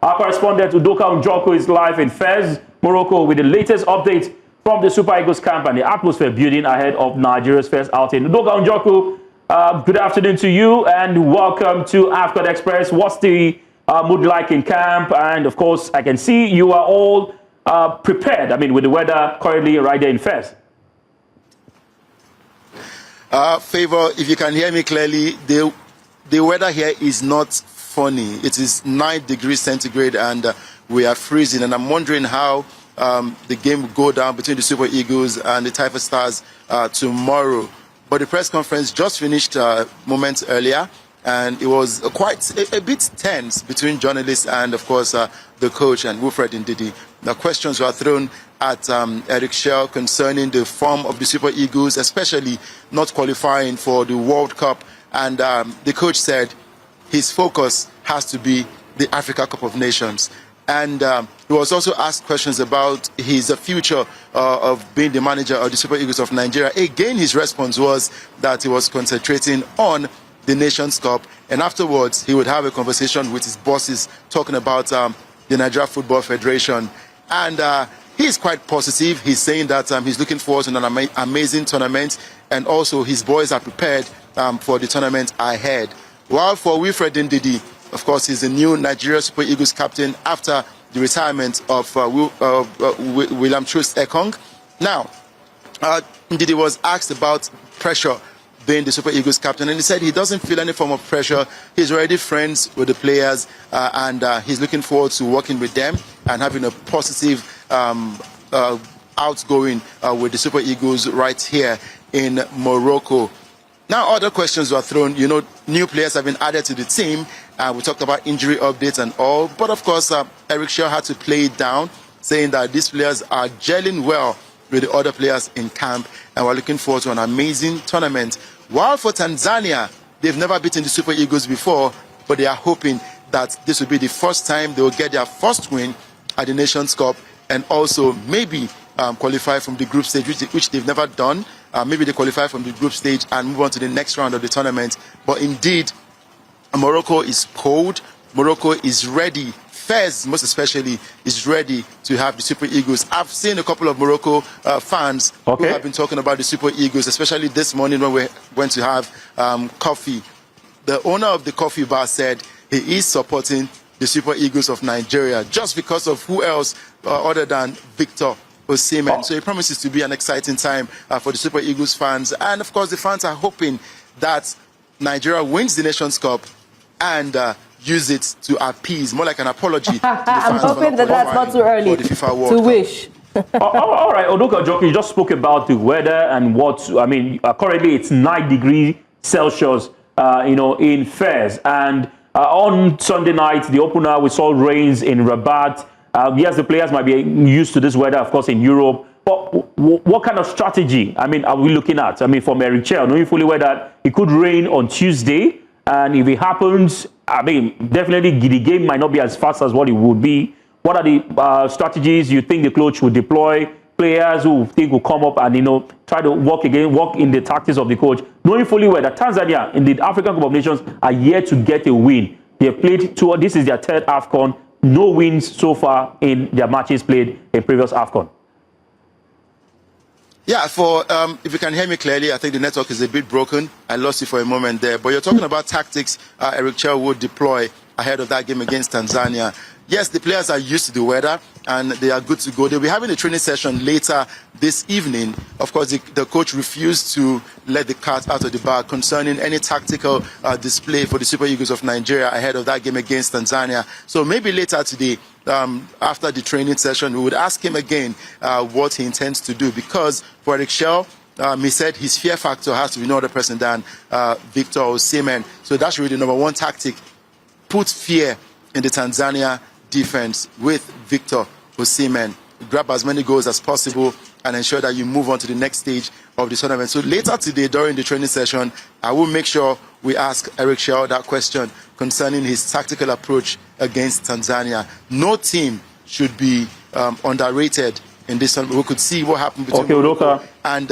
Our correspondent Udoka Njoko is live in Fez, Morocco, with the latest updates from the Super Eagles camp and the atmosphere building ahead of Nigeria's first outing. Udoka Njoko, good afternoon to you and welcome to AFCON Express. What's the mood like in camp? And of course, I can see you are all prepared, with the weather currently right there in Fez. Favor, if you can hear me clearly, the weather here is not funny. It is 9 degrees centigrade and we are freezing. And I'm wondering how the game will go down between the Super Eagles and the Taifa Stars tomorrow. But the press conference just finished moments earlier, and it was quite a bit tense between journalists and, of course, the coach and Wilfred Ndidi. The questions were thrown at Eric Chelle concerning the form of the Super Eagles, especially not qualifying for the World Cup. And the coach said his focus has to be the Africa Cup of Nations. And he was also asked questions about his future of being the manager of the Super Eagles of Nigeria. Again, his response was that he was concentrating on the Nations Cup, and afterwards he would have a conversation with his bosses talking about the Nigeria Football Federation. And he's quite positive. He's saying that he's looking forward to an amazing tournament, and also his boys are prepared for the tournament ahead. While for Wilfred Ndidi, of course, he's the new Nigeria Super Eagles captain after the retirement of William Troost Ekong. Now, Ndidi was asked about pressure being the Super Eagles captain, and he said he doesn't feel any form of pressure. He's already friends with the players, and he's looking forward to working with them and having a positive outgoing with the Super Eagles right here in Morocco. Now, other questions were thrown. New players have been added to the team. We talked about injury updates and all. But, of course, Eric Chelle had to play it down, saying that these players are gelling well with the other players in camp, and we're looking forward to an amazing tournament. While for Tanzania, they've never beaten the Super Eagles before, but they are hoping that this will be the first time they will get their first win at the Nations Cup, and also maybe qualify from the group stage, which they've never done. Maybe they qualify from the group stage and move on to the next round of the tournament. But indeed, Morocco is cold. Morocco is ready. Fez, most especially, is ready to have the Super Eagles. I've seen a couple of Morocco fans who have been talking about the Super Eagles, especially this morning when we went to have coffee. The owner of the coffee bar said he is supporting the Super Eagles of Nigeria just because of who else other than Victor Osimhen. So it promises to be an exciting time for the Super Eagles fans. And, of course, the fans are hoping that Nigeria wins the Nations Cup and use it to appease, more like an apology to the fans. I'm hoping that that's not too early for the FIFA World Cup. Wish. All right, Udoka Njoko, you just spoke about the weather and currently it's 9 degrees Celsius, in Fez. And on Sunday night, the opener, we saw rains in Rabat. Yes, the players might be used to this weather, of course, in Europe. But what kind of strategy, are we looking at? From Eric Chelle, knowing fully well that it could rain on Tuesday. And if it happens, definitely the game might not be as fast as what it would be. What are the strategies you think the coach will deploy? Players who think will come up and, try to work in the tactics of the coach. Knowing fully well that Tanzania in the African Cup of Nations are yet to get a win. They have played this is their third AFCON. No wins so far in their matches played in previous AFCON. Yeah, if you can hear me clearly, I think the network is a bit broken. I lost you for a moment there. But you're talking about tactics Eric Chelle would deploy ahead of that game against Tanzania. Yes, the players are used to the weather and they are good to go. They'll be having a training session later this evening. Of course, the coach refused to let the cat out of the bag concerning any tactical display for the Super Eagles of Nigeria ahead of that game against Tanzania. So maybe later today, after the training session, we would ask him again what he intends to do. Because for Eric Chelle, he said his fear factor has to be no other person than Victor Osimhen. So that's really the number one tactic. Put fear in the Tanzania defense with Victor Osimhen. Grab as many goals as possible and ensure that you move on to the next stage of the tournament. So later today, during the training session, I will make sure we ask Eric Chelle that question concerning his tactical approach against Tanzania. No team should be underrated in this one. We could see what happened between Udoka and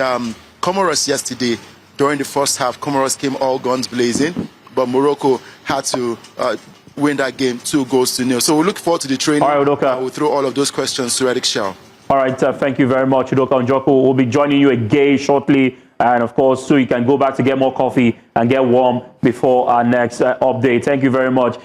Comoros yesterday. During the first half, Comoros came all guns blazing, but Morocco had to win that game 2-0. So we look forward to the training. All right, Udoka. We'll throw all of those questions to Eric Chelle. All right, thank you very much, Udoka Njoku. We'll be joining you again shortly. And of course, so you can go back to get more coffee and get warm before our next update. Thank you very much.